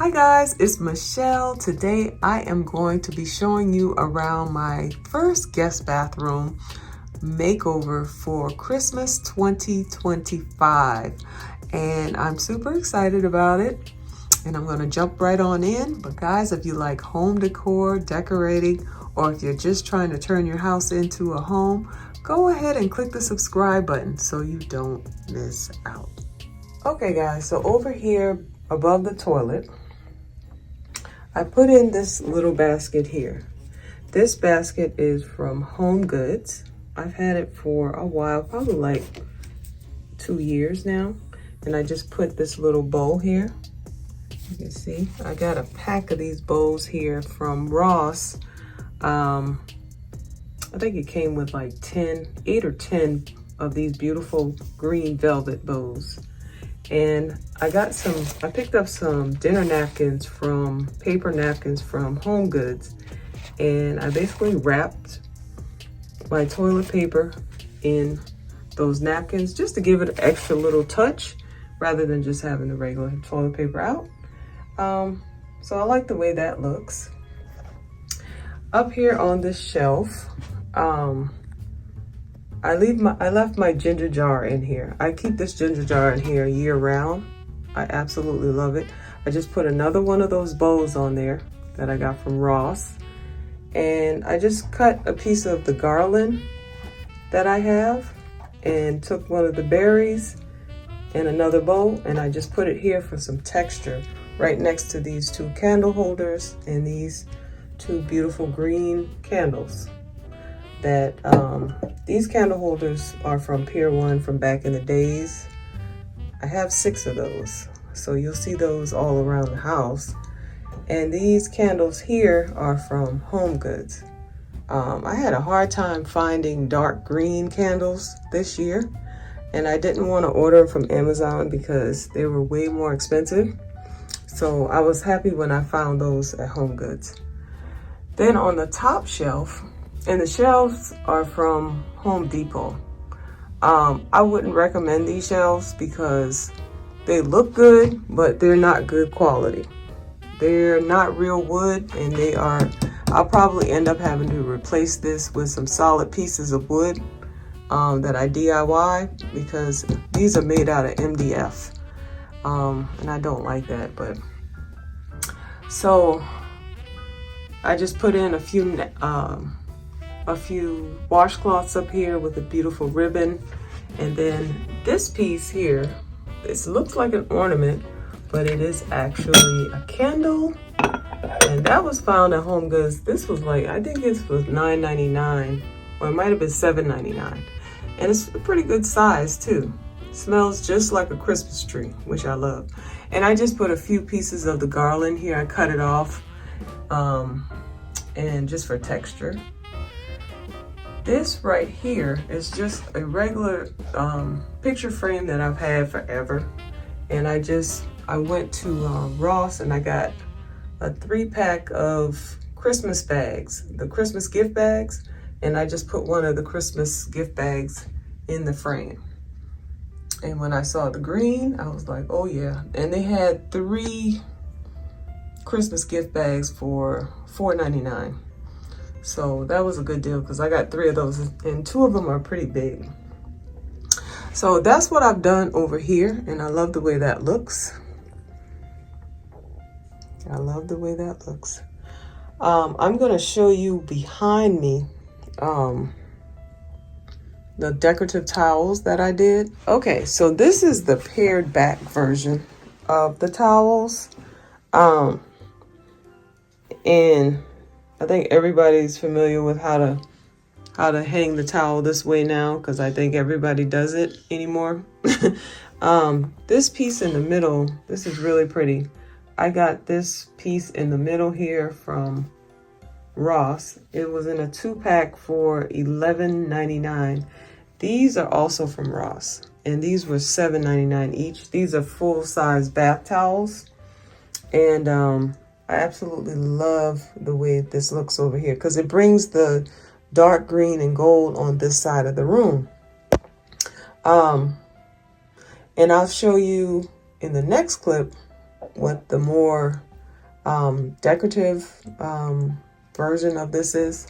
Hi guys, it's Michelle. Today I am going to be showing you around my first guest bathroom makeover for Christmas 2025. And I'm super excited about it. And I'm gonna jump right on in. But guys, if you like home decor, decorating, or if you're just trying to turn your house into a home, go ahead and click the subscribe button so you don't miss out. Okay guys, so over here above the toilet, I put in this little basket here. This basket is from HomeGoods. I've had it for a while, probably like 2 years now. And I just put this little bowl here. You can see, I got a pack of these bowls here from Ross. I think it came with like 8 or 10 of these beautiful green velvet bows. And I picked up some paper napkins from HomeGoods. And I basically wrapped my toilet paper in those napkins just to give it an extra little touch rather than just having the regular toilet paper out. So I like the way that looks. Up here on this shelf, I left my ginger jar in here. I keep this ginger jar in here year round. I absolutely love it. I just put another one of those bows on there that I got from Ross. And I just cut a piece of the garland that I have and took one of the berries in another bowl, and I just put it here for some texture right next to these 2 candle holders and these 2 beautiful green candles. That these candle holders are from Pier 1 from back in the days. I have 6 of those, so you'll see those all around the house. And these candles here are from HomeGoods. I had a hard time finding dark green candles this year, and I didn't want to order from Amazon because they were way more expensive. So I was happy when I found those at HomeGoods. Then on the top shelf, and the shelves are from Home Depot. I wouldn't recommend these shelves because they look good, but they're not good quality. They're not real wood, and I'll probably end up having to replace this with some solid pieces of wood that I DIY, because these are made out of MDF. And I don't like that, but so I just put in a few washcloths up here with a beautiful ribbon. And then this piece here, this looks like an ornament, but it is actually a candle. And that was found at HomeGoods. This was like, I think this was $9.99, or it might have been $7.99. And it's a pretty good size too. Smells just like a Christmas tree, which I love. And I just put a few pieces of the garland here. I cut it off, and just for texture. This right here is just a regular picture frame that I've had forever. And I went to Ross and I got a 3-pack of Christmas bags, the Christmas gift bags. And I just put one of the Christmas gift bags in the frame. And when I saw the green, I was like, oh yeah. And they had 3 Christmas gift bags for $4.99. So that was a good deal because I got 3 of those, and 2 of them are pretty big. So that's what I've done over here, and I love the way that looks. I love the way that looks. I'm gonna show you behind me the decorative towels that I did. Okay, so this is the pared back version of the towels. And I think everybody's familiar with how to hang the towel this way now, because I think everybody does it anymore. This piece in the middle, this is really pretty. I got this piece in the middle here from Ross. It was in a 2-pack for $11.99. These are also from Ross, and these were $7.99 each. These are full-size bath towels, and I absolutely love the way this looks over here because it brings the dark green and gold on this side of the room. And I'll show you in the next clip what the more decorative version of this is.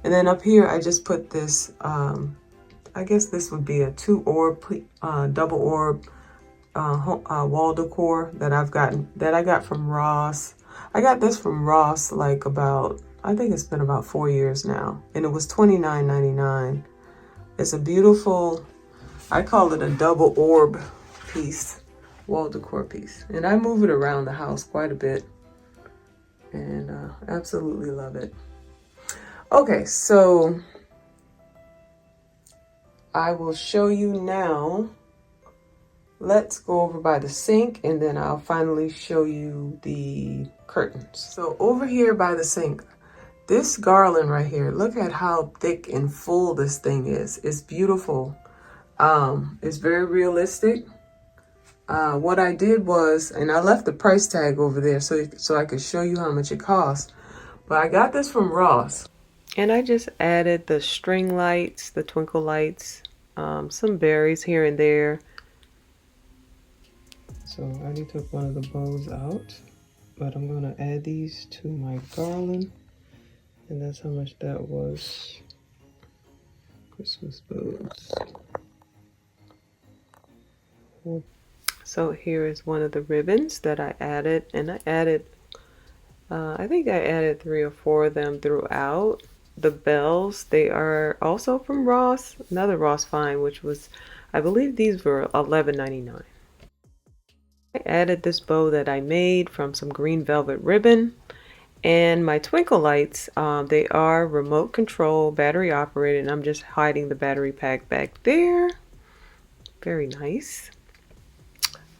And then up here, I just put this, I guess this would be a 2-orb, double orb wall decor that I got from Ross. I got this from Ross like about, I think it's been about 4 years now, and it was $29.99. It's a beautiful, I call it a double orb piece, wall decor piece. And I move it around the house quite a bit, and absolutely love it. Okay, so I will show you now. Let's go over by the sink, and then I'll finally show you the curtains. So over here by the sink, this garland right here, look at how thick and full this thing is. It's beautiful. It's very realistic. What I did was, and I left the price tag over there so I could show you how much it costs. But I got this from Ross. And I just added the string lights, the twinkle lights, some berries here and there. So I already took one of the bows out, but I'm gonna add these to my garland. And that's how much that was. Christmas bows. So here is one of the ribbons that I added, and I added, I think I added 3 or 4 of them throughout. The bells, they are also from Ross, another Ross find, which was, I believe these were $11.99. I added this bow that I made from some green velvet ribbon. And my twinkle lights, they are remote control, battery operated, and I'm just hiding the battery pack back there. Very nice.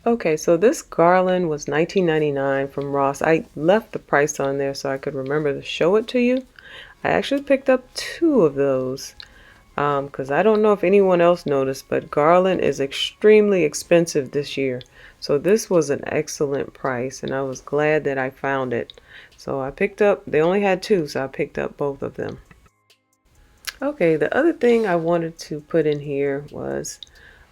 Okay, so this garland was $19.99 from Ross. I left the price on there so I could remember to show it to you. I actually picked up 2 of those because I don't know if anyone else noticed, but garland is extremely expensive this year. So this was an excellent price, and I was glad that I found it. So I picked up, they only had 2, so I picked up both of them. Okay, the other thing I wanted to put in here was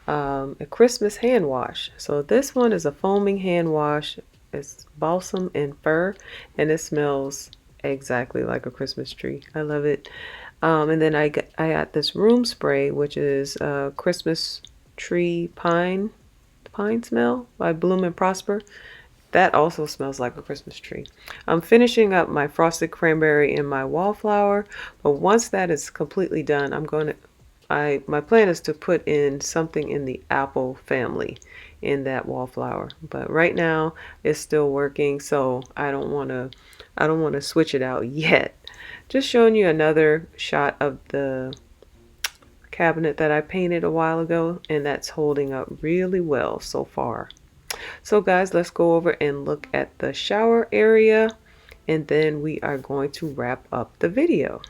a Christmas hand wash. So this one is a foaming hand wash. It's balsam and fir, and it smells exactly like a Christmas tree. I love it. And then I got this room spray, which is Christmas tree pine smell by Bloom and Prosper. That also smells like a Christmas tree. I'm finishing up my frosted cranberry and my wallflower, but once that is completely done, my plan is to put in something in the apple family in that wallflower. But right now it's still working, so I don't want to switch it out yet. Just showing you another shot of the cabinet that I painted a while ago, and that's holding up really well so far. So guys, let's go over and look at the shower area, and then we are going to wrap up the video.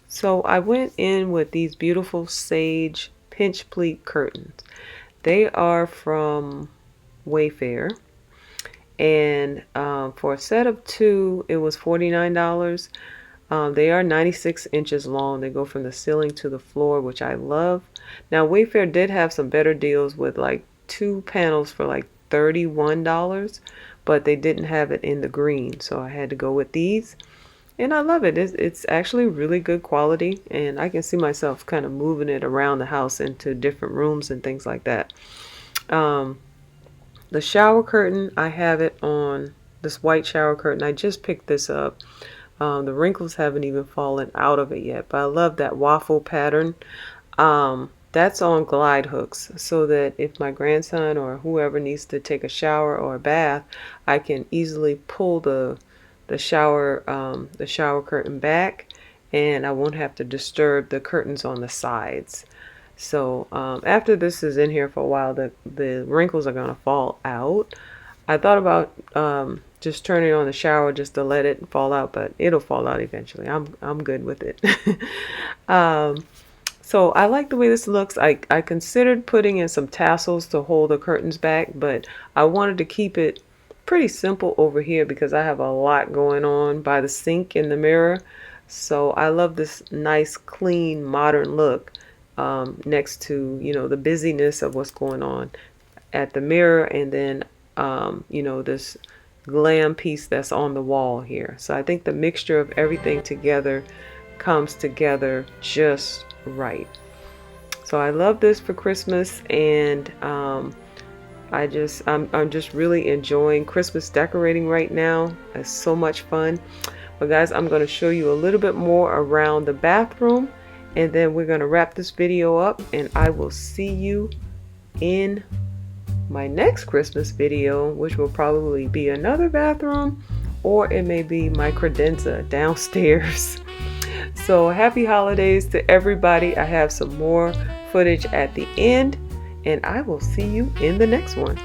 So I went in with these beautiful sage pinch pleat curtains. They are from Wayfair, and for a set of 2 it was $49. They are 96 inches long. They go from the ceiling to the floor, which I love. Now Wayfair did have some better deals with like 2 panels for like $31, but they didn't have it in the green, so I had to go with these, and I love it. It's actually really good quality, and I can see myself kind of moving it around the house into different rooms and things like that. The shower curtain, I have it on this white shower curtain. I just picked this up. The wrinkles haven't even fallen out of it yet, but I love that waffle pattern. That's on glide hooks, so that if my grandson or whoever needs to take a shower or a bath, I can easily pull the shower curtain back, and I won't have to disturb the curtains on the sides. So after this is in here for a while, the wrinkles are gonna fall out. I thought about just turning on the shower just to let it fall out, but it'll fall out eventually. I'm good with it. So I like the way this looks. I considered putting in some tassels to hold the curtains back, but I wanted to keep it pretty simple over here because I have a lot going on by the sink in the mirror. So I love this nice, clean, modern look next to, you know, the busyness of what's going on at the mirror, and then, you know, this glam piece that's on the wall here. So I think the mixture of everything together comes together just right. So I love this for Christmas, and I'm just really enjoying Christmas decorating right now. It's so much fun. But guys, I'm going to show you a little bit more around the bathroom, and then we're going to wrap this video up, and I will see you in my next Christmas video, which will probably be another bathroom, or it may be my credenza downstairs. So happy holidays to everybody. I have some more footage at the end, and I will see you in the next one.